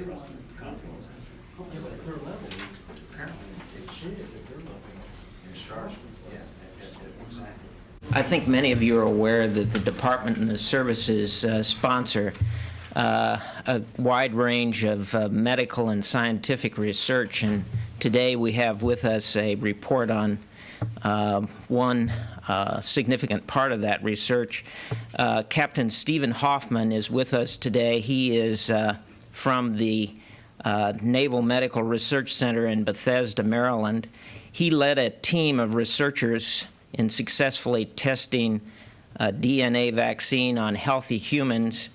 Yeah, but at their level, Apparently, it should. It starts with, yeah, exactly. I think many of you are aware that the Department and the services sponsor a wide range of medical and scientific research, and today we have with us a report on one significant part of that research. Captain Stephen Hoffman is with us today. He is from the Naval Medical Research Center in Bethesda, Maryland. He led a team of researchers in successfully testing a DNA vaccine on healthy humans,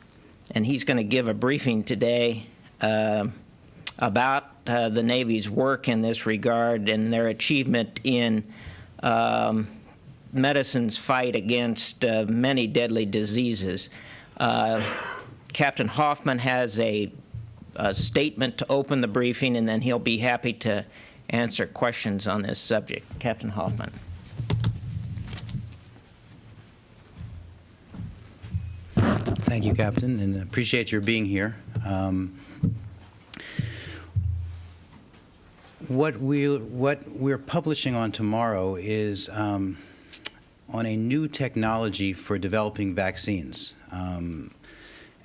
and he's going to give a briefing today about the Navy's work in this regard and their achievement in medicine's fight against many deadly diseases. Captain Hoffman has a statement to open the briefing, and then he'll be happy to answer questions on this subject. Captain Hoffman. Thank you, Captain, and appreciate your being here. What we're publishing on tomorrow is on a new technology for developing vaccines.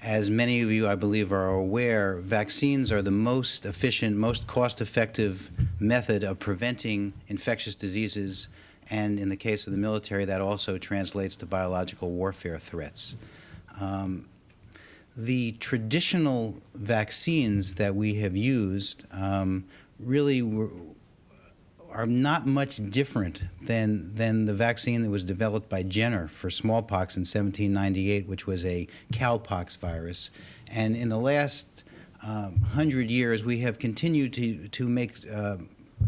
As many of you, I believe, are aware, vaccines are the most efficient, most cost-effective method of preventing infectious diseases, and in the case of the military, that also translates to biological warfare threats. The traditional vaccines that we have used really are not much different than the vaccine that was developed by Jenner for smallpox in 1798, which was a cowpox virus. And in the last 100 years, we have continued to make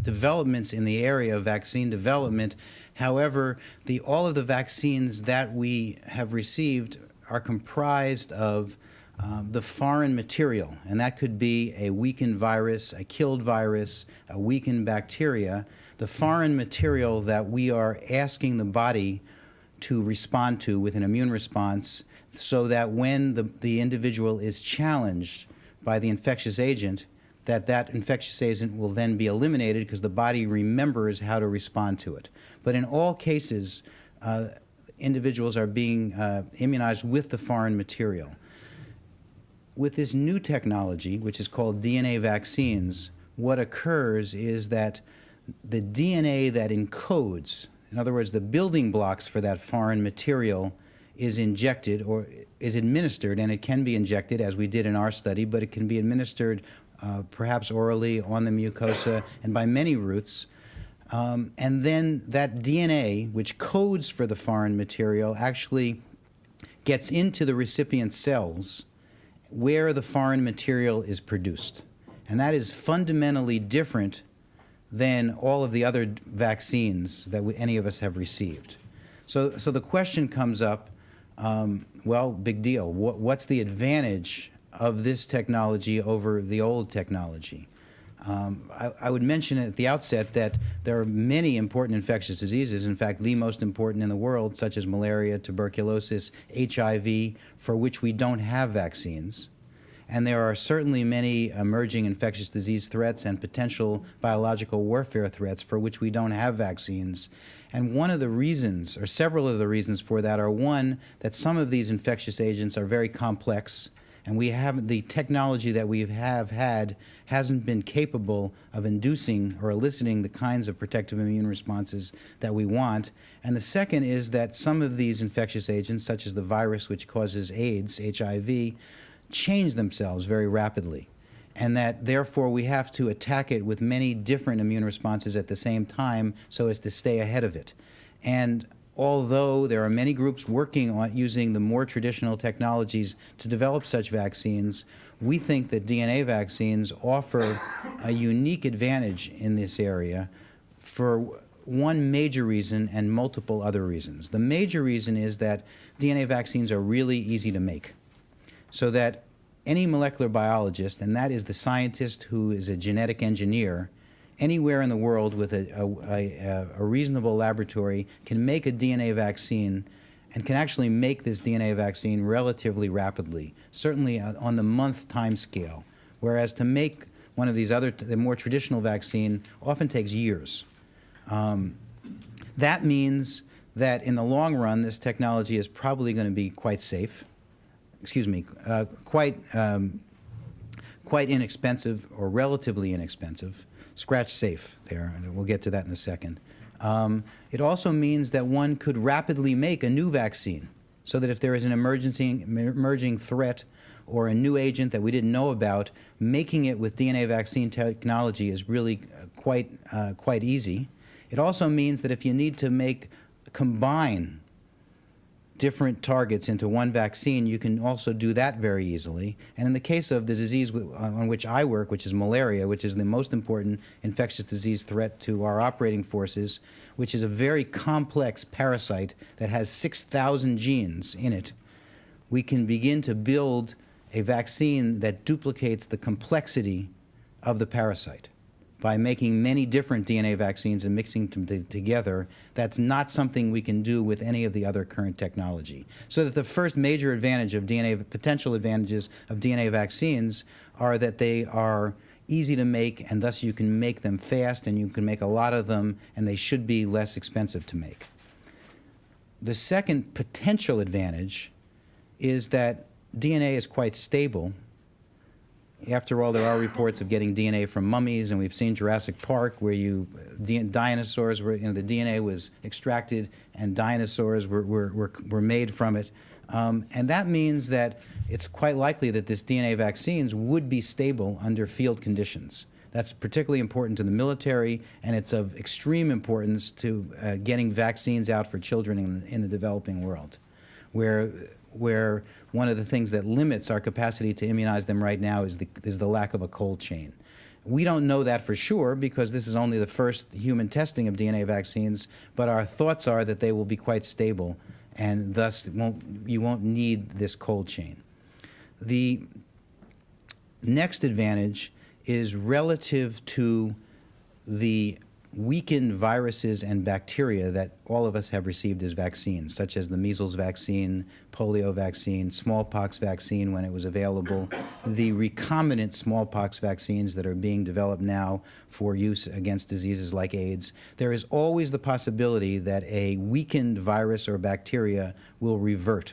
developments in the area of vaccine development. However, all of the vaccines that we have received are comprised of the foreign material, and that could be a weakened virus, a killed virus, a weakened bacteria, the foreign material that we are asking the body to respond to with an immune response, so that when the individual is challenged by the infectious agent, that infectious agent will then be eliminated because the body remembers how to respond to it. But in all cases, individuals are being immunized with the foreign material. With this new technology, which is called DNA vaccines, what occurs is that the DNA that encodes, in other words, the building blocks for that foreign material, is injected or is administered, and it can be injected, as we did in our study, but it can be administered perhaps orally on the mucosa and by many routes. And then that DNA, which codes for the foreign material, actually gets into the recipient cells where the foreign material is produced. And that is fundamentally different than all of the other vaccines that any of us have received. So the question comes up, well, big deal. What's the advantage of this technology over the old technology? I would mention at the outset that there are many important infectious diseases, in fact, the most important in the world, such as malaria, tuberculosis, HIV, for which we don't have vaccines. And there are certainly many emerging infectious disease threats and potential biological warfare threats for which we don't have vaccines. And one of the reasons, or several of the reasons for that, are one, that some of these infectious agents are very complex, and the technology that we have had hasn't been capable of inducing or eliciting the kinds of protective immune responses that we want. And the second is that some of these infectious agents, such as the virus which causes AIDS, HIV, change themselves very rapidly, and that therefore we have to attack it with many different immune responses at the same time so as to stay ahead of it. And although there are many groups working on using the more traditional technologies to develop such vaccines, we think that DNA vaccines offer a unique advantage in this area for one major reason and multiple other reasons. The major reason is that DNA vaccines are really easy to make, so that any molecular biologist, and that is the scientist who is a genetic engineer, anywhere in the world with a reasonable laboratory can make a DNA vaccine, and can actually make this DNA vaccine relatively rapidly, certainly on the month time scale, whereas to make one of these the more traditional vaccine often takes years. That means that in the long run, this technology is probably going to be quite safe. Excuse me, quite inexpensive or relatively inexpensive. Scratch safe there, and we'll get to that in a second. It also means that one could rapidly make a new vaccine, so that if there is an emerging threat or a new agent that we didn't know about, making it with DNA vaccine technology is really quite easy. It also means that if you need to combine different targets into one vaccine, you can also do that very easily. And in the case of the disease on which I work, which is malaria, which is the most important infectious disease threat to our operating forces, which is a very complex parasite that has 6,000 genes in it, we can begin to build a vaccine that duplicates the complexity of the parasite by making many different DNA vaccines and mixing them together. That's not something we can do with any of the other current technology. So that the first major advantage of potential advantages of DNA vaccines are that they are easy to make, and thus you can make them fast, and you can make a lot of them, and they should be less expensive to make. The second potential advantage is that DNA is quite stable. After all, there are reports of getting DNA from mummies, and we've seen Jurassic Park where dinosaurs were, the DNA was extracted and dinosaurs were made from it. And that means that it's quite likely that this DNA vaccines would be stable under field conditions. That's particularly important to the military, and it's of extreme importance to getting vaccines out for children in the developing world, where one of the things that limits our capacity to immunize them right now is the lack of a cold chain. We don't know that for sure because this is only the first human testing of DNA vaccines, but our thoughts are that they will be quite stable, and thus you won't need this cold chain. The next advantage is relative to the weakened viruses and bacteria that all of us have received as vaccines, such as the measles vaccine, polio vaccine, smallpox vaccine when it was available, the recombinant smallpox vaccines that are being developed now for use against diseases like AIDS. There is always the possibility that a weakened virus or bacteria will revert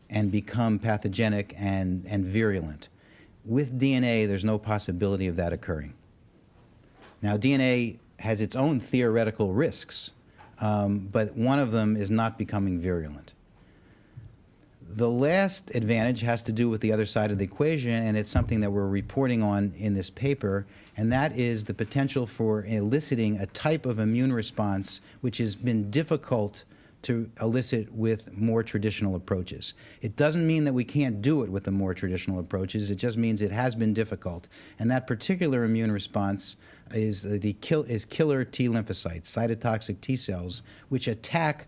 and become pathogenic and virulent. With DNA, there's no possibility of that occurring. Now, DNA has its own theoretical risks, but one of them is not becoming virulent. The last advantage has to do with the other side of the equation, and it's something that we're reporting on in this paper, and that is the potential for eliciting a type of immune response which has been difficult to elicit with more traditional approaches. It doesn't mean that we can't do it with the more traditional approaches, it just means it has been difficult. And that particular immune response is killer T lymphocytes, cytotoxic T cells, which attack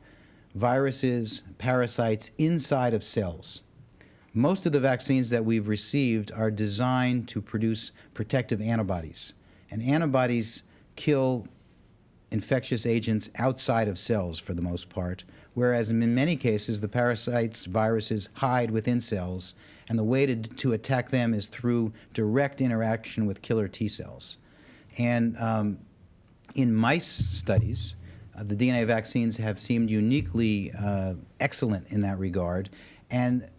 viruses, parasites inside of cells. Most of the vaccines that we've received are designed to produce protective antibodies. And antibodies kill infectious agents outside of cells for the most part, whereas in many cases the parasites, viruses hide within cells, and the way to attack them is through direct interaction with killer T cells. And in mice studies, the DNA vaccines have seemed uniquely excellent in that regard, and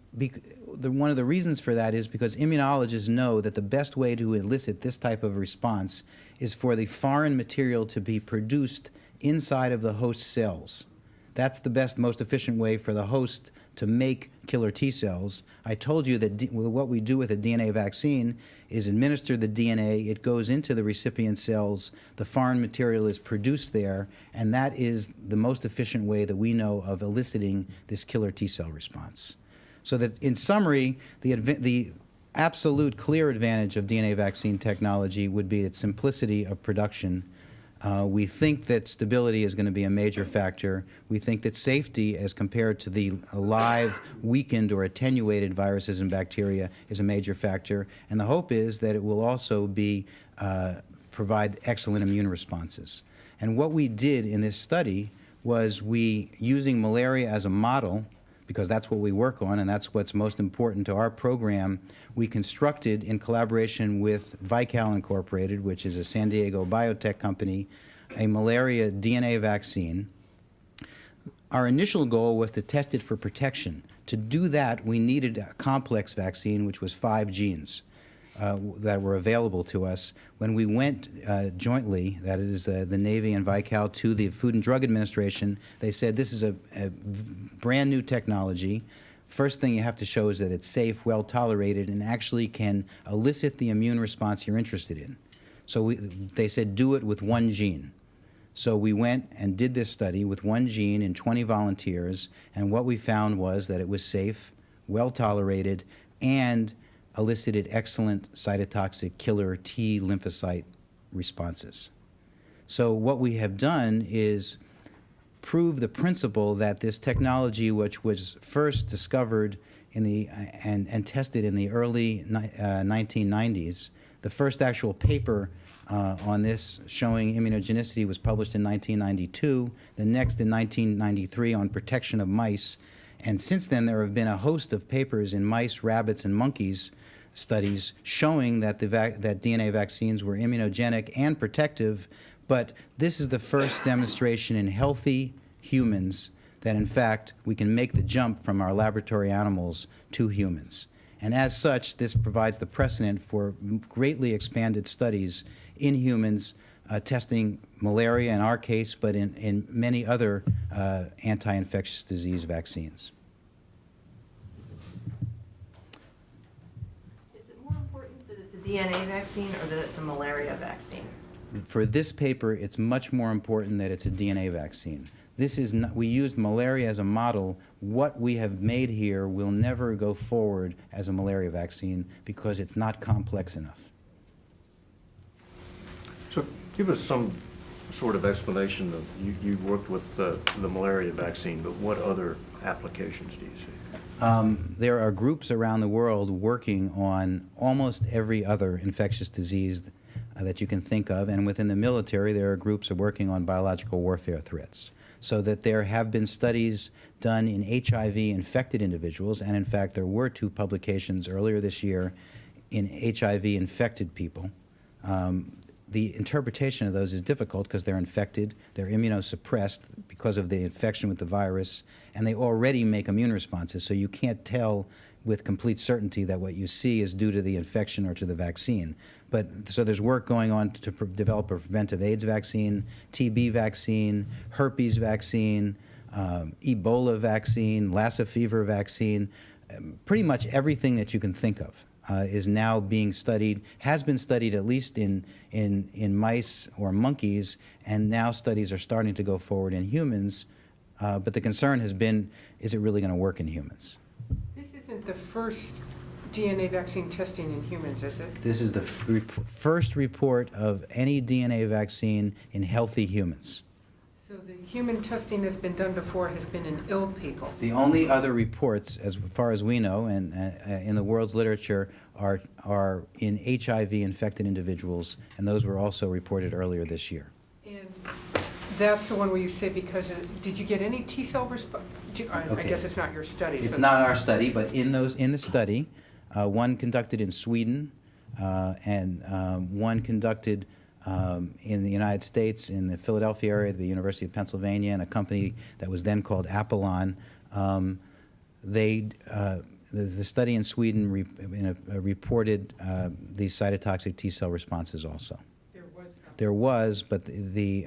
one of the reasons for that is because immunologists know that the best way to elicit this type of response is for the foreign material to be produced inside of the host cells. That's the best, most efficient way for the host to make killer T cells. I told you that what we do with a DNA vaccine is administer the DNA, it goes into the recipient cells, the foreign material is produced there, and that is the most efficient way that we know of eliciting this killer T cell response. So that, in summary, the absolute clear advantage of DNA vaccine technology would be its simplicity of production. We think that stability is going to be a major factor. We think that safety, as compared to the live, weakened, or attenuated viruses and bacteria, is a major factor. And the hope is that it will also provide excellent immune responses. And what we did in this study was using malaria as a model, because that's what we work on and that's what's most important to our program, we constructed, in collaboration with Vical Incorporated, which is a San Diego biotech company, a malaria DNA vaccine. Our initial goal was to test it for protection. To do that, we needed a complex vaccine, which was 5 genes that were available to us. When we went jointly, that is the Navy and Vical, to the Food and Drug Administration, they said this is a brand new technology. First thing you have to show is that it's safe, well tolerated, and actually can elicit the immune response you're interested in. So they said do it with 1 gene. So we went and did this study with 1 gene in 20 volunteers, and what we found was that it was safe, well tolerated, and elicited excellent cytotoxic killer T lymphocyte responses. So what we have done is prove the principle that this technology, which was first discovered in the and tested in the early 1990s, the first actual paper on this showing immunogenicity was published in 1992, the next in 1993 on protection of mice, and since then there have been a host of papers in mice, rabbits, and monkeys studies showing that that DNA vaccines were immunogenic and protective, but this is the first demonstration in healthy humans that in fact we can make the jump from our laboratory animals to humans. And as such, this provides the precedent for greatly expanded studies in humans testing malaria in our case, but in many other anti-infectious disease vaccines. Is it more important that it's a DNA vaccine or that it's a malaria vaccine? For this paper, it's much more important that it's a DNA vaccine. This is not, we used malaria as a model. What we have made here will never go forward as a malaria vaccine because it's not complex enough. So give us some sort of explanation of, you worked with the malaria vaccine, but what other applications do you see? There are groups around the world working on almost every other infectious disease that you can think of, and within the military there are groups working on biological warfare threats. So that there have been studies done in HIV-infected individuals, and in fact there were 2 publications earlier this year in HIV-infected people. The interpretation of those is difficult because they're infected, they're immunosuppressed because of the infection with the virus, and they already make immune responses, so you can't tell with complete certainty that what you see is due to the infection or to the vaccine. But so there's work going on to develop a preventive AIDS vaccine, TB vaccine, herpes vaccine, Ebola vaccine, Lassa fever vaccine. Pretty much everything that you can think of is now being studied, has been studied at least in mice or monkeys, and now studies are starting to go forward in humans. But the concern has been, is it really going to work in humans? This isn't the first DNA vaccine testing in humans, is it? This is the first report of any DNA vaccine in healthy humans. So the human testing that's been done before has been in ill people. The only other reports, as far as we know, and in the world's literature, are in HIV-infected individuals, and those were also reported earlier this year. And that's the one where you say because did you get any T-cell response? I Okay. guess it's not your study. It's so not our study, but in the study, one conducted in Sweden, and one conducted in the United States, in the Philadelphia area, the University of Pennsylvania, and a company that was then called Apollon. The study in Sweden reported these cytotoxic T-cell responses also. there was some. There was, but the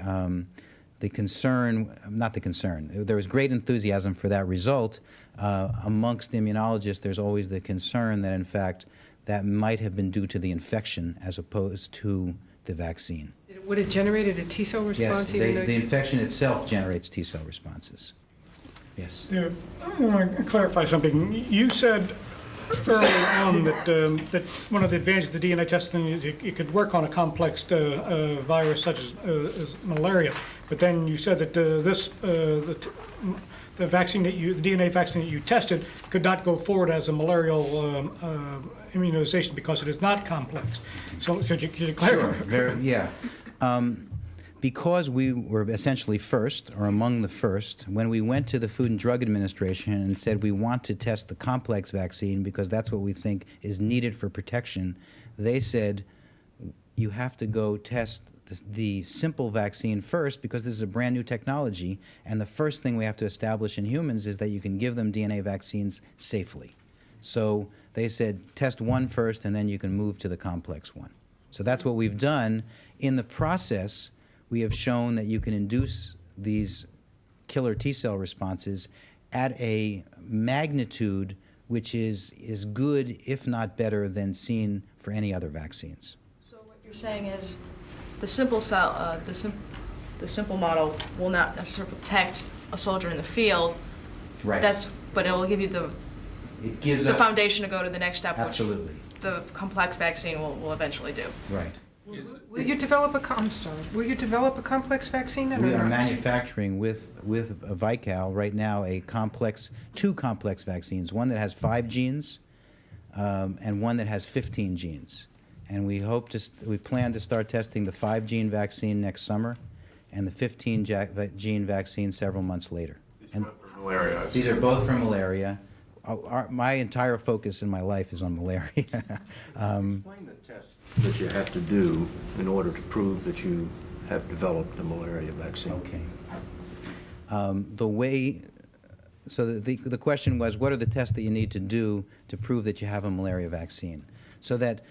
concern, not the concern, there was great enthusiasm for that result. Amongst immunologists, there's always the concern that, in fact, that might have been due to the infection as opposed to the vaccine. Would it generated a T-cell response? Yes, even though the you- infection itself generates T-cell responses. Yes. Yeah, I want to clarify something. You said early on that one of the advantages of the DNA testing is it could work on a complex virus such as malaria. But then you said that the vaccine the DNA vaccine that you tested could not go forward as a malarial immunization because it is not complex. So could you clarify? Sure. Yeah. Because we were essentially first, or among the first, when we went to the Food and Drug Administration and said we want to test the complex vaccine because that's what we think is needed for protection, they said you have to go test the simple vaccine first because this is a brand new technology, and the first thing we have to establish in humans is that you can give them DNA vaccines safely. So they said test one first and then you can move to the complex one. So that's what we've done. In the process, we have shown that you can induce these killer T-cell responses at a magnitude which is good, if not better, than seen for any other vaccines. So what you're saying is the simple cell, the simple model will not necessarily protect a soldier in the field. Right. But it will give you It gives the us foundation to go to the next step, absolutely which the complex vaccine will eventually do. right. Will you develop will you develop a complex vaccine then? We or are not? manufacturing with Vical right now two complex vaccines, one that has 5 genes and one that has 15 genes. And we plan to start testing the 5-gene vaccine next summer and the 15-gene vaccine several months later. And Malaria. these are both for malaria. My entire focus in my life is on malaria. Explain the test that you have to do in order to prove that you have developed the malaria vaccine. Okay. So the question was, what are the tests that you need to do to prove that you have a malaria vaccine? So that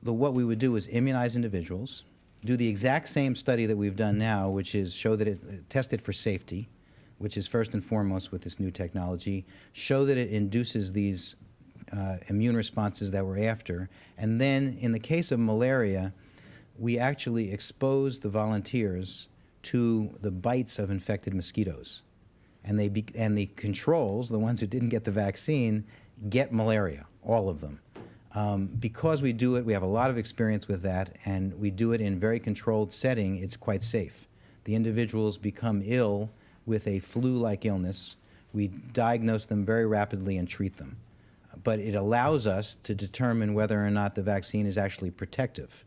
what we would do is immunize individuals, do the exact same study that we've done now, which is show that test it for safety, which is first and foremost with this new technology, show that it induces these immune responses that we're after, and then in the case of malaria, we actually expose the volunteers to the bites of infected mosquitoes. And the controls, the ones who didn't get the vaccine, get malaria, all of them. Because we do it, we have a lot of experience with that, and we do it in a very controlled setting, it's quite safe. The individuals become ill with a flu-like illness. We diagnose them very rapidly and treat them. But it allows us to determine whether or not the vaccine is actually protective.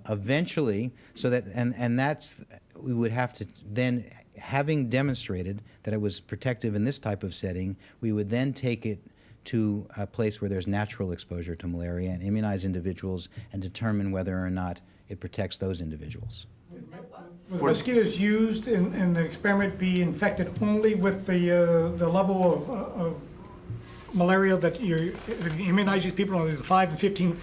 Eventually, we would have to then, having demonstrated that it was protective in this type of setting, we would then take it to a place where there's natural exposure to malaria and immunize individuals and determine whether or not it protects those individuals. Will the mosquitoes used in the experiment be infected only with the level of malaria that you immunize these people on the 5 and 15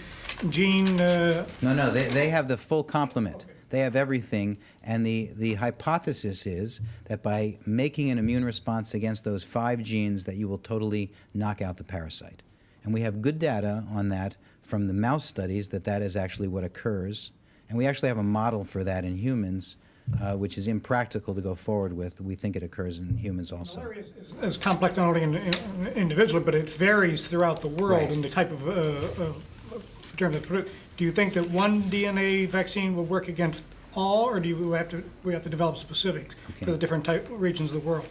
gene? No, they have the full complement. They have everything, and the hypothesis is that by making an immune response against those 5 genes that you will totally knock out the parasite. And we have good data on that from the mouse studies that is actually what occurs. And we actually have a model for that in humans, which is impractical to go forward with. We think it occurs in humans also. Malaria is complex not only individually, but it varies throughout the world Right. in the type of germ that's produced. Do you think that one DNA vaccine will work against all, or do we have to develop specifics for the different regions of the world?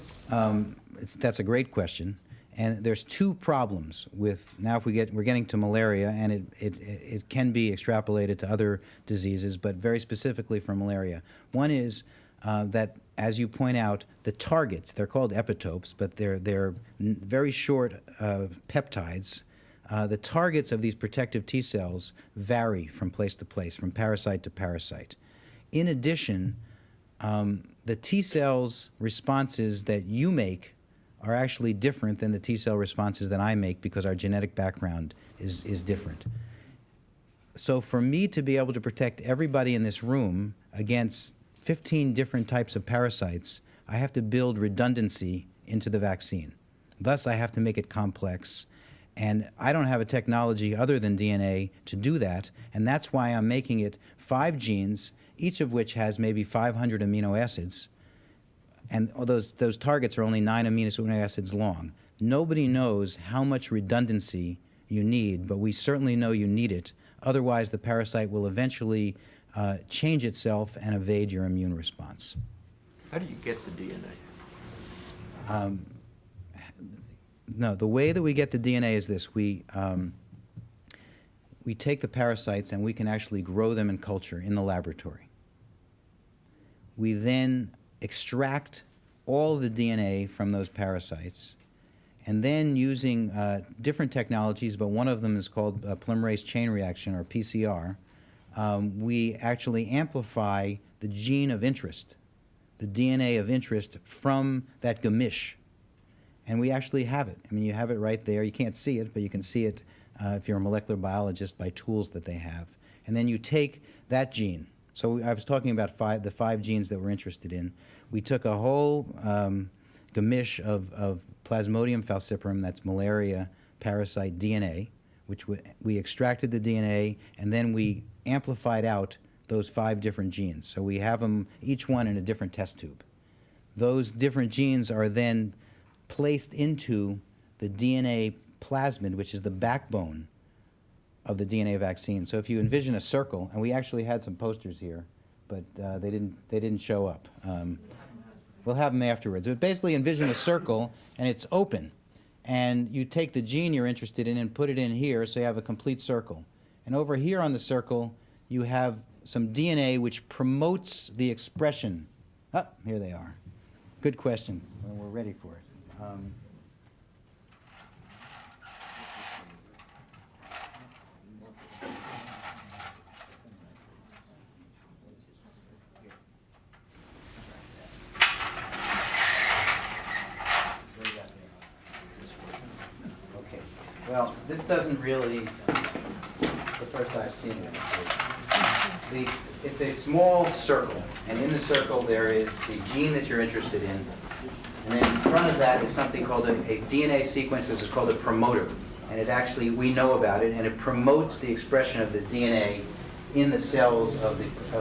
That's a great question. And there's 2 problems with, now if we're getting to malaria, and it can be extrapolated to other diseases, but very specifically for malaria. One is that, as you point out, the targets, they're called epitopes, but they're very short peptides. The targets of these protective T cells vary from place to place, from parasite to parasite. In addition, the T cells responses that you make are actually different than the T cell responses that I make because our genetic background is different. So for me to be able to protect everybody in this room against 15 different types of parasites, I have to build redundancy into the vaccine. Thus, I have to make it complex. And I don't have a technology other than DNA to do that, and that's why I'm making it 5 genes, each of which has maybe 500 amino acids, and those targets are only 9 amino acids long. Nobody knows how much redundancy you need, but we certainly know you need it. Otherwise, the parasite will eventually change itself and evade your immune response. How do you get the DNA? No, the way that we get the DNA is this. we take the parasites and we can actually grow them in culture in the laboratory. We then extract all the DNA from those parasites, and then using different technologies, but one of them is called polymerase chain reaction, or PCR, we actually amplify the gene of interest, the DNA of interest from that gamish. And we actually have it. I mean, you have it right there. You can't see it, but you can see it if you're a molecular biologist by tools that they have. And then you take that gene. So I was talking about the 5 genes that we're interested in. We took a whole gamish of Plasmodium falciparum, that's malaria parasite DNA, which we extracted the DNA, and then we amplified out those 5 different genes. So we have them, each one in a different test tube. Those different genes are then placed into the DNA plasmid, which is the backbone of the DNA vaccine. So if you envision a circle, and we actually had some posters here, but they didn't show up. We'll have them afterwards. But basically envision a circle, and it's open. And you take the gene you're interested in and put it in here, so you have a complete circle. And over here on the circle, you have some DNA which promotes the expression. Oh, here they are. Good question. Well, we're ready for it. Okay. Well, this doesn't really, it's the first I've seen it. It's a small circle, and in the circle there is the gene that you're interested in, and then in front of that is something called a DNA sequence, which is called a promoter. And it actually, we know about it, and it promotes the expression of the DNA in the cells of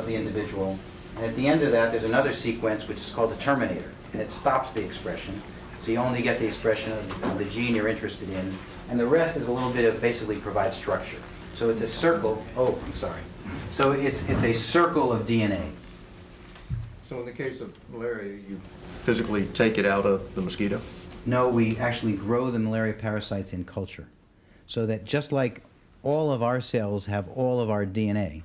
the individual. And at the end of that, there's another sequence which is called the terminator, and it stops the expression. So you only get the expression of the gene you're interested in, and the rest is a little bit of basically provides structure. So it's a circle. Oh, I'm sorry. So it's a circle of DNA. So in the case of malaria, you physically take it out of the mosquito? No, we actually grow the malaria parasites in culture. So that just like all of our cells have all of our DNA,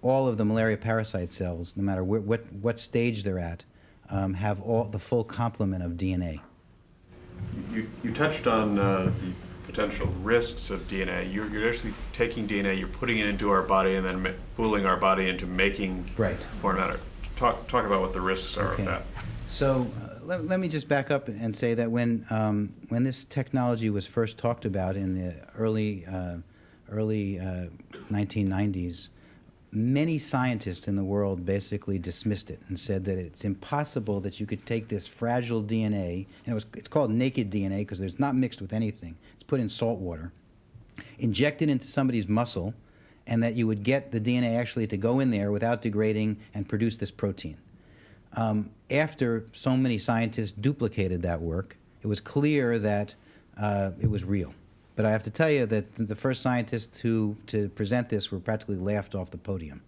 all of the malaria parasite cells, no matter what stage they're at, have all the full complement of DNA. You touched on the potential risks of DNA. You're actually taking DNA, you're putting it into our body, and then fooling our body into making foreign matter. Talk about what the risks are of that. So let me just back up and say that when this technology was first talked about in the early 1990s, many scientists in the world basically dismissed it and said that it's impossible that you could take this fragile DNA, and it's called naked DNA because it's not mixed with anything. It's put in salt water, inject it into somebody's muscle, and that you would get the DNA actually to go in there without degrading and produce this protein. After so many scientists duplicated that work, it was clear that it was real. But I have to tell you that the first scientists to present this were practically laughed off the podium.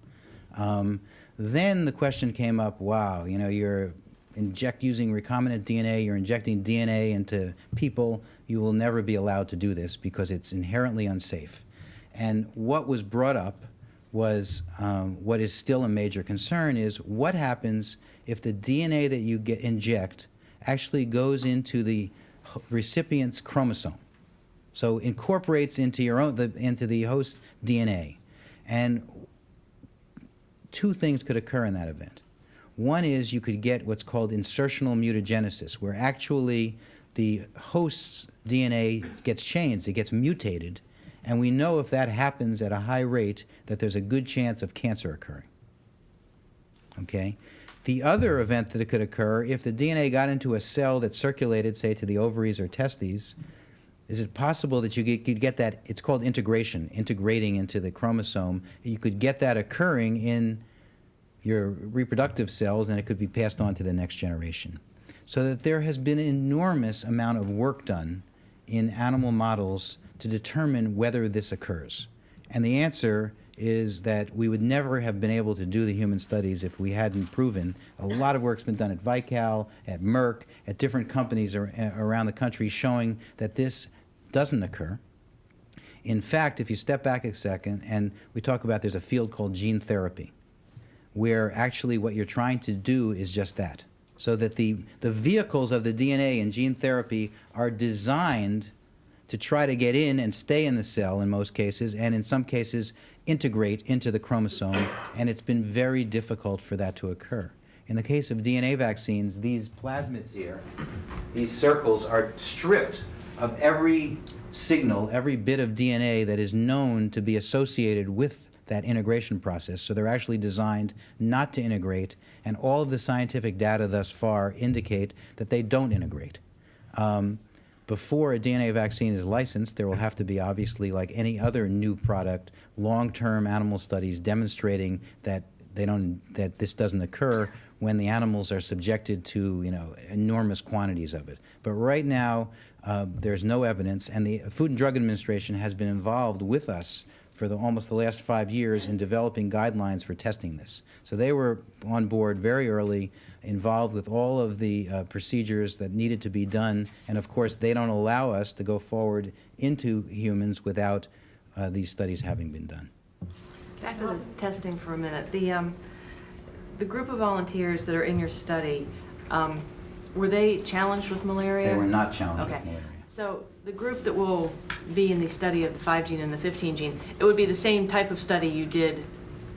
Then the question came up, wow, you know, you're using recombinant DNA, you're injecting DNA into people, you will never be allowed to do this because it's inherently unsafe. And what was brought up was what is still a major concern is what happens if the DNA that you inject actually goes into the recipient's chromosome. So incorporates into into the host DNA. And 2 things could occur in that event. One is you could get what's called insertional mutagenesis, where actually the host's DNA gets changed, it gets mutated, and we know if that happens at a high rate that there's a good chance of cancer occurring. Okay? The other event that could occur, if the DNA got into a cell that circulated, say, to the ovaries or testes, is it possible that you could get that, it's called integration, integrating into the chromosome, you could get that occurring in your reproductive cells and it could be passed on to the next generation. So that there has been an enormous amount of work done in animal models to determine whether this occurs. And the answer is that we would never have been able to do the human studies if we hadn't proven. A lot of work's been done at Vical, at Merck, at different companies around the country showing that this doesn't occur. In fact, if you step back a second, and we talk about there's a field called gene therapy, where actually what you're trying to do is just that. So that the vehicles of the DNA in gene therapy are designed to try to get in and stay in the cell in most cases, and in some cases integrate into the chromosome, and it's been very difficult for that to occur. In the case of DNA vaccines, these plasmids here, these circles, are stripped of every signal, every bit of DNA that is known to be associated with that integration process. So they're actually designed not to integrate, and all of the scientific data thus far indicate that they don't integrate. Before a DNA vaccine is licensed, there will have to be, obviously, like any other new product, long-term animal studies demonstrating that that this doesn't occur when the animals are subjected to, enormous quantities of it. But right now, there's no evidence, and the Food and Drug Administration has been involved with us for almost the last 5 years in developing guidelines for testing this. So they were on board very early, involved with all of the procedures that needed to be done, and of course they don't allow us to go forward into humans without these studies having been done. Back to the testing for a minute. The group of volunteers that are in your study, were they challenged with malaria? They were not challenged Okay. with malaria. So the group that will be in the study of the 5 gene and the 15 gene, it would be the same type of study you did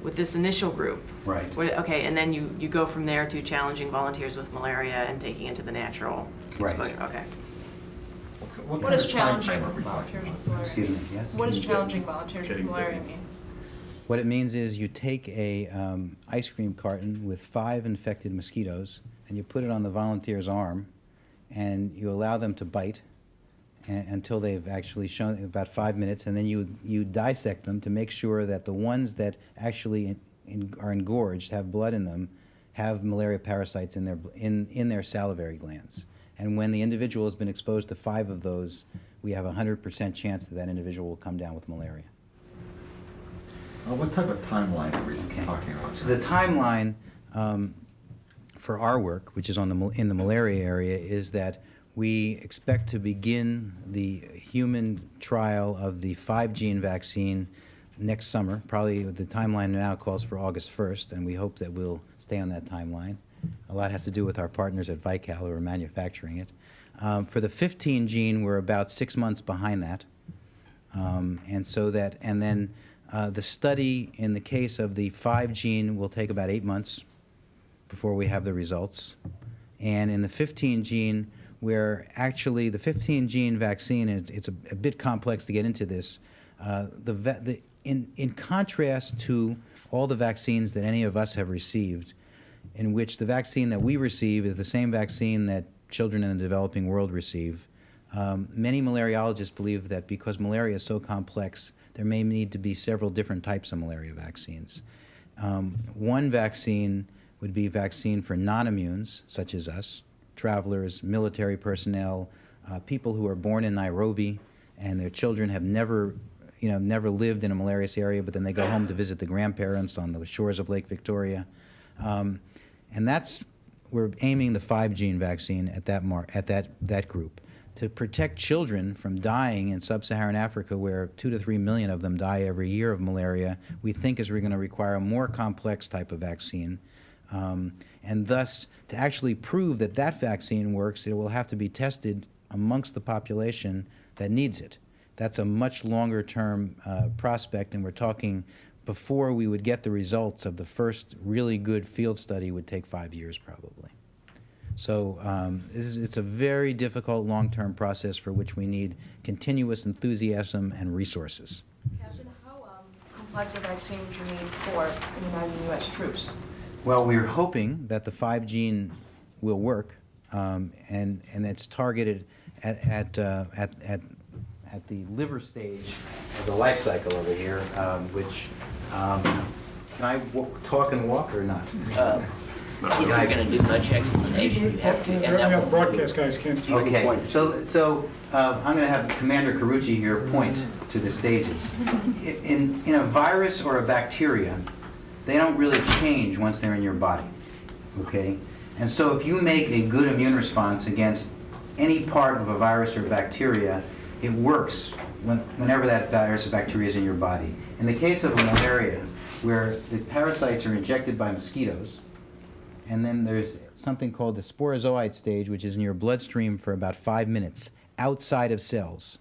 with this initial group? Right. Okay, and then you go from there to challenging volunteers with malaria and taking it to the natural exposure? Okay. What is challenging volunteers with malaria? Excuse me, yes? What does challenging volunteers with malaria mean? What it means is you take a ice cream carton with 5 infected mosquitoes, and you put it on the volunteer's arm, and you allow them to bite until they've actually shown about 5 minutes, and then you dissect them to make sure that the ones that actually are engorged, have blood in them, have malaria parasites in their salivary glands. And when the individual has been exposed to 5 of those, we have a 100% chance that individual will come down with malaria. What type of timeline are we talking about? So the timeline for our work, which is in the malaria area, is that we expect to begin the human trial of the 5-gene vaccine next summer. Probably the timeline now calls for August 1st, and we hope that we'll stay on that timeline. A lot has to do with our partners at Vical who are manufacturing it. For the 15-gene, we're about 6 months behind that. And then the study in the case of the 5-gene will take about 8 months before we have the results. And in the 15-gene, where actually the 15-gene vaccine, it's a bit complex to get into this. In contrast to all the vaccines that any of us have received, in which the vaccine that we receive is the same vaccine that children in the developing world receive, many malariologists believe that because malaria is so complex, there may need to be several different types of malaria vaccines. One vaccine would be vaccine for non-immunes, such as us, travelers, military personnel, people who are born in Nairobi and their children have never lived in a malarious area, but then they go home to visit the grandparents on the shores of Lake Victoria. And we're aiming the 5-gene vaccine at that group to protect children from dying in sub-Saharan Africa, where 2 to 3 million of them die every year of malaria. We think is we're going to require a more complex type of vaccine. And thus, to actually prove that that vaccine works, it will have to be tested amongst the population that needs it. That's a much longer-term prospect, and we're talking before we would get the results of the first really good field study would take 5 years probably. So it's a very difficult long-term process for which we need continuous enthusiasm and resources. Captain, how complex a vaccine would you need for immunizing U.S. troops? Well, we're hoping that the 5-gene will work, and it's targeted at the liver stage of the life cycle over here, which, can I talk and walk or not? If you're going to do much explanation, you have to. And that The will broadcast guys can't. Okay, so I'm going to have Commander Carucci here point to the stages. In a virus or a bacteria, they don't really change once they're in your body, okay? And so if you make a good immune response against any part of a virus or bacteria, it works whenever that virus or bacteria is in your body. In the case of malaria, where the parasites are injected by mosquitoes, and then there's something called the sporozoite stage, which is in your bloodstream for about 5 minutes, outside of cells,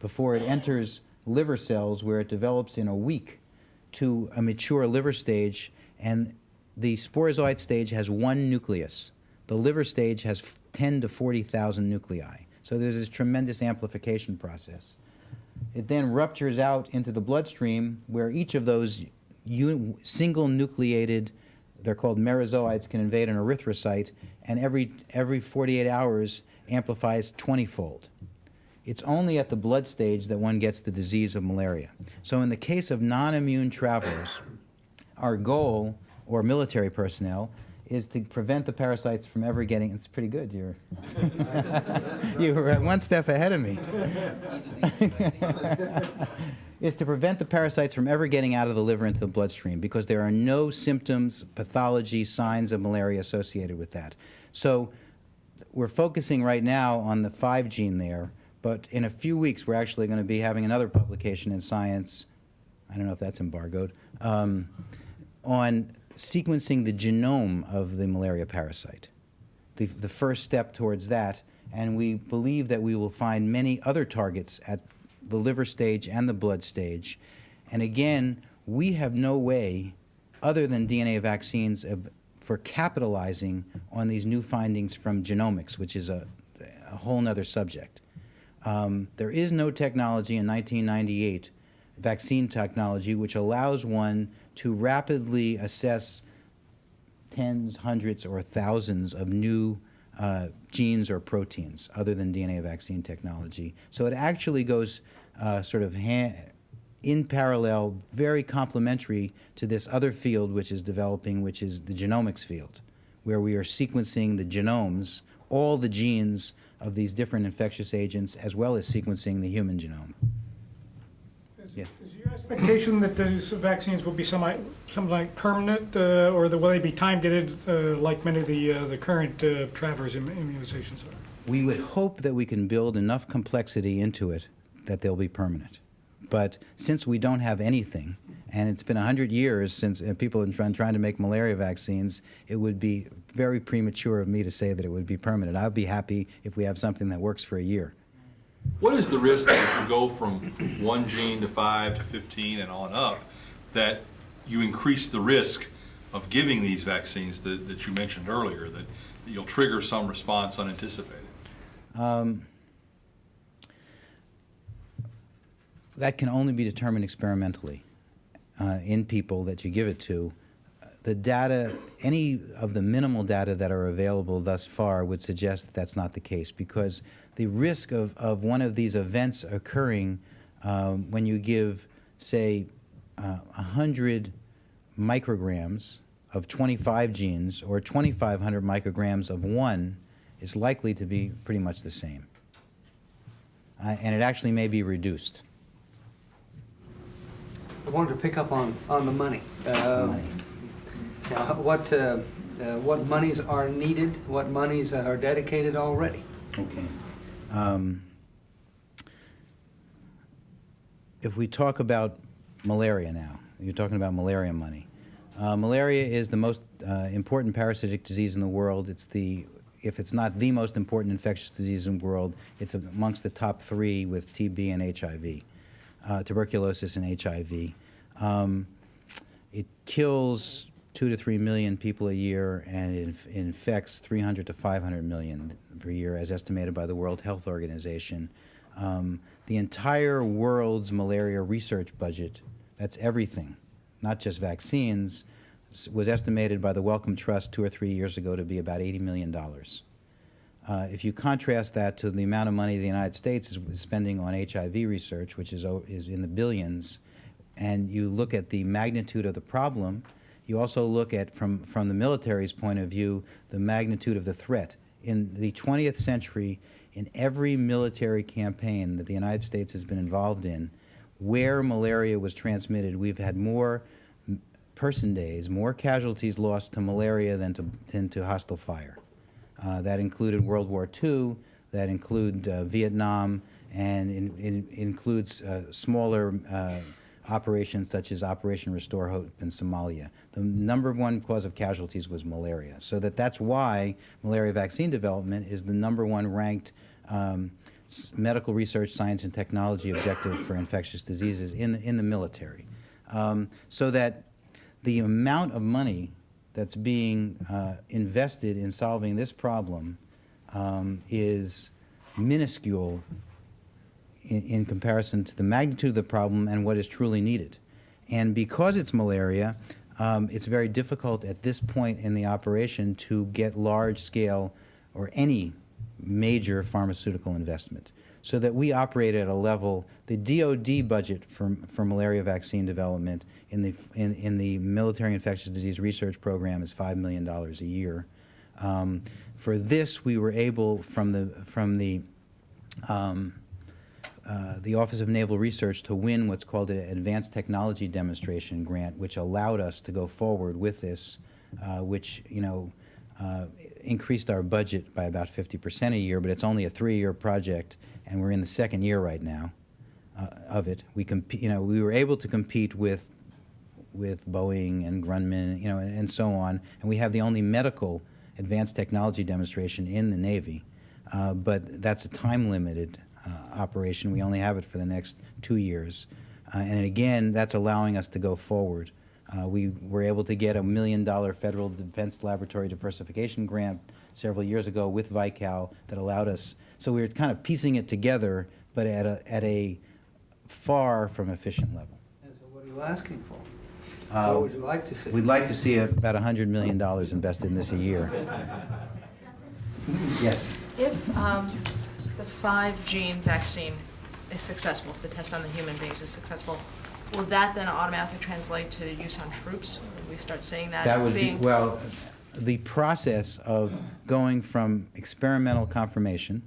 before it enters liver cells, where it develops in a week to a mature liver stage, and the sporozoite stage has 1 nucleus. The liver stage has 10 to 40,000 nuclei. So there's this tremendous amplification process. It then ruptures out into the bloodstream, where each of those single nucleated, they're called merozoites, can invade an erythrocyte, and every 48 hours amplifies 20-fold. It's only at the blood stage that one gets the disease of malaria. So in the case of non-immune travelers, our goal, or military personnel, is to prevent the parasites from ever getting, it's pretty good, you were one step ahead of me. Is to prevent the parasites from ever getting out of the liver into the bloodstream, because there are no symptoms, pathology, signs of malaria associated with that. So we're focusing right now on the 5 gene there, but in a few weeks we're actually going to be having another publication in Science, I don't know if that's embargoed, on sequencing the genome of the malaria parasite, the first step towards that, and we believe that we will find many other targets at the liver stage and the blood stage. And again, we have no way, other than DNA vaccines, for capitalizing on these new findings from genomics, which is a whole nother subject. There is no technology in 1998, vaccine technology, which allows one to rapidly assess tens, hundreds, or thousands of new genes or proteins other than DNA vaccine technology. So it actually goes sort of in parallel, very complementary to this other field which is developing, which is the genomics field, where we are sequencing the genomes, all the genes of these different infectious agents, as well as sequencing the human genome. Yes. Is your expectation that these vaccines will be something like permanent, or will they be time-dated like many of the current Travers immunizations are? We would hope that we can build enough complexity into it that they'll be permanent. But since we don't have anything, and it's been 100 years since people have been trying to make malaria vaccines, it would be very premature of me to say that it would be permanent. I'd be happy if we have something that works for a year. What is the risk that if you go from 1 gene to 5 to 15 and on up, that you increase the risk of giving these vaccines that you mentioned earlier, that you'll trigger some response unanticipated? That can only be determined experimentally in people that you give it to. The data, any of the minimal data that are available thus far would suggest that that's not the case, because the risk of one of these events occurring when you give, say, 100 micrograms of 25 genes or 2,500 micrograms of one is likely to be pretty much the same. And it actually may be reduced. I wanted to pick up on the money. What monies are needed? What monies are dedicated already? Okay. If we talk about malaria now, you're talking about malaria money. Malaria is the most important parasitic disease in the world. If it's not the most important infectious disease in the world, it's amongst the top 3 with TB and HIV, tuberculosis and HIV. It kills 2 to 3 million people a year, and it infects 300 to 500 million per year, as estimated by the World Health Organization. The entire world's malaria research budget, that's everything, not just vaccines, was estimated by the Wellcome Trust 2 or 3 years ago to be about $80 million. If you contrast that to the amount of money the United States is spending on HIV research, which is in the billions, and you look at the magnitude of the problem, you also look at, from the military's point of view, the magnitude of the threat. In the 20th century, in every military campaign that the United States has been involved in, where malaria was transmitted, we've had more person days, more casualties lost to malaria than to hostile fire. That included World War II, that included Vietnam, and includes smaller operations such as Operation Restore Hope in Somalia. The number one cause of casualties was malaria. So that's why malaria vaccine development is the number one ranked medical research, science, and technology objective for infectious diseases in the military. So that the amount of money that's being invested in solving this problem is minuscule in comparison to the magnitude of the problem and what is truly needed. And because it's malaria, it's very difficult at this point in the operation to get large-scale or any major pharmaceutical investment. So that we operate at a level, the DoD budget for malaria vaccine development in the military infectious disease research program is $5 million a year. For this, we were able, from the Office of Naval Research, to win what's called an Advanced Technology Demonstration Grant, which allowed us to go forward with this, which increased our budget by about 50% a year, but it's only a 3-year project, and we're in the second year right now of it. We were able to compete with Boeing and Grumman, and so on, and we have the only medical advanced technology demonstration in the Navy, but that's a time-limited operation. We only have it for the next 2 years, and again, that's allowing us to go forward. We were able to get $1 million Federal Defense Laboratory Diversification Grant several years ago with VICAL that allowed us. So we were kind of piecing it together, but at a far from efficient level. And so what are you asking for? What would you like to see? We'd like to see about $100 million invested in this a year. Yes. If the 5-gene vaccine is successful, if the test on the human beings is successful, will that then automatically translate to use on troops? Will we start seeing that? That would be, well, the process of going from experimental confirmation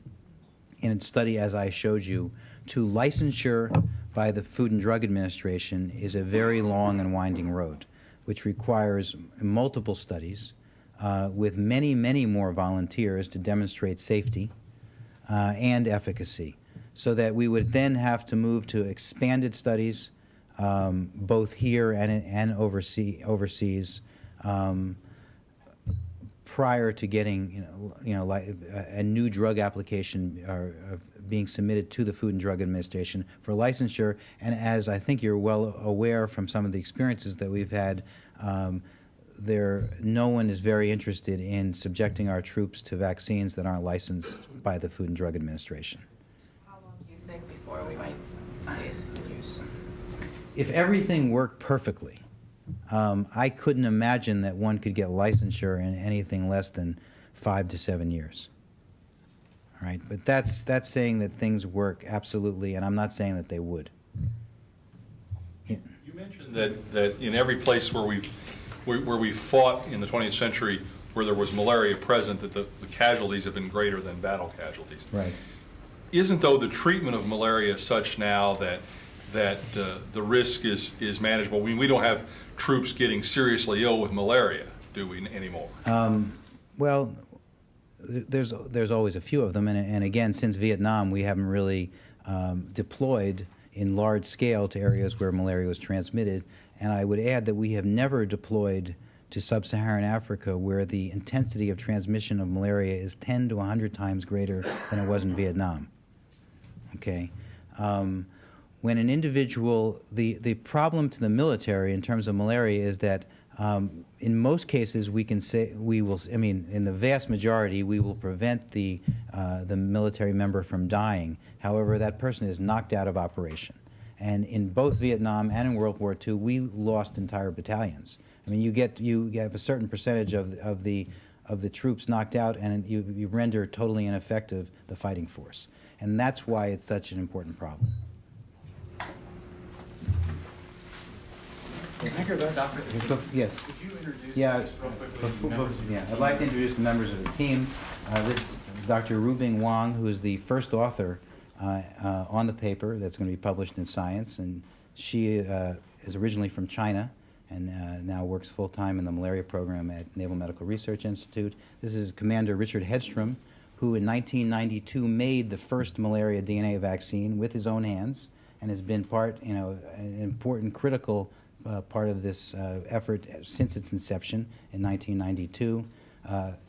in a study, as I showed you, to licensure by the Food and Drug Administration is a very long and winding road, which requires multiple studies with many, many more volunteers to demonstrate safety and efficacy, so that we would then have to move to expanded studies both here and overseas prior to getting like a new drug application being submitted to the Food and Drug Administration for licensure. And as I think you're well aware from some of the experiences that we've had, no one is very interested in subjecting our troops to vaccines that aren't licensed by the Food and Drug Administration. How long do you think before we might see it in use? If everything worked perfectly, I couldn't imagine that one could get licensure in anything less than 5 to 7 years. All right, but that's saying that things work absolutely, and I'm not saying that they would. You mentioned that in every place where we fought in the 20th century, where there was malaria present, that the casualties have been greater than battle casualties. Right. Isn't, though, the treatment of malaria such now that the risk is manageable? I mean, we don't have troops getting seriously ill with malaria, do we, anymore? Well, there's always a few of them, and again, since Vietnam, we haven't really deployed in large scale to areas where malaria was transmitted. And I would add that we have never deployed to sub-Saharan Africa, where the intensity of transmission of malaria is 10 to 100 times greater than it was in Vietnam. Okay. When an individual, the problem to the military in terms of malaria is that in most cases we can say in the vast majority we will prevent the military member from dying. However, that person is knocked out of operation. And in both Vietnam and in World War II, we lost entire battalions. I mean, you have a certain percentage of the troops knocked out, and you render totally ineffective the fighting force. And that's why it's such an important problem. Yes. Could you introduce Yeah. us real quickly? Yeah, I'd like to introduce the members of the team. This is Dr. Rubing Wang, who is the first author on the paper that's going to be published in Science, and she is originally from China and now works full-time in the malaria program at Naval Medical Research Institute. This is Commander Richard Hedstrom, who in 1992 made the first malaria DNA vaccine with his own hands and has been an important, critical part of this effort since its inception in 1992.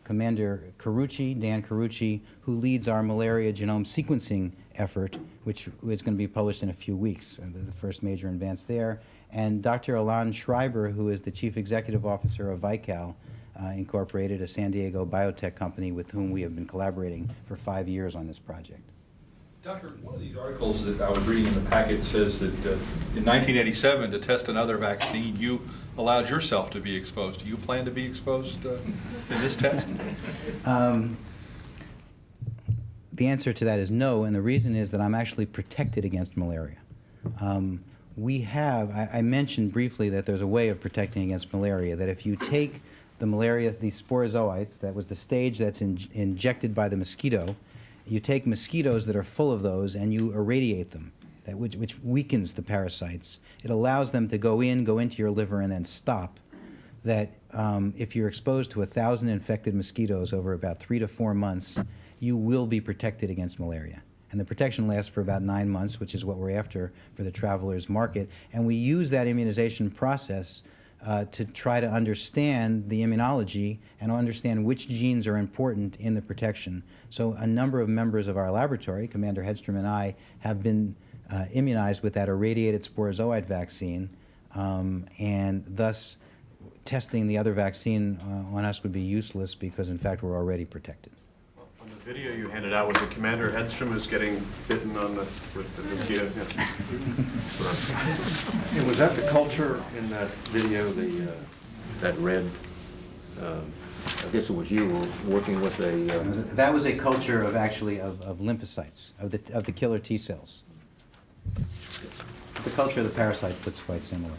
Commander Dan Carucci, who leads our malaria genome sequencing effort, which is going to be published in a few weeks, the first major advance there. And Dr. Alan Schreiber, who is the Chief Executive Officer of Vical Incorporated, a San Diego biotech company with whom we have been collaborating for 5 years on this project. Doctor, one of these articles that I was reading in the packet says that in 1987, to test another vaccine, you allowed yourself to be exposed. Do you plan to be exposed in this test? The answer to that is no, and the reason is that I'm actually protected against malaria. I mentioned briefly that there's a way of protecting against malaria, that if you take the malaria, these sporozoites, that was the stage that's injected by the mosquito, you take mosquitoes that are full of those and you irradiate them, which weakens the parasites. It allows them to go into your liver and then stop. That if you're exposed to 1,000 infected mosquitoes over about 3 to 4 months, you will be protected against malaria. And the protection lasts for about 9 months, which is what we're after for the travelers market. And we use that immunization process to try to understand the immunology and understand which genes are important in the protection. So a number of members of our laboratory, Commander Hedstrom and I, have been immunized with that irradiated sporozoite vaccine, and thus testing the other vaccine on us would be useless because, in fact, we're already protected. On the video you handed out, was it Commander Hedstrom who's getting bitten with the mosquito? Yeah. So And was that the culture in that video, that red, I guess it was you were working with a... That was a culture of lymphocytes, of the killer T cells. The culture of the parasites looks quite similar.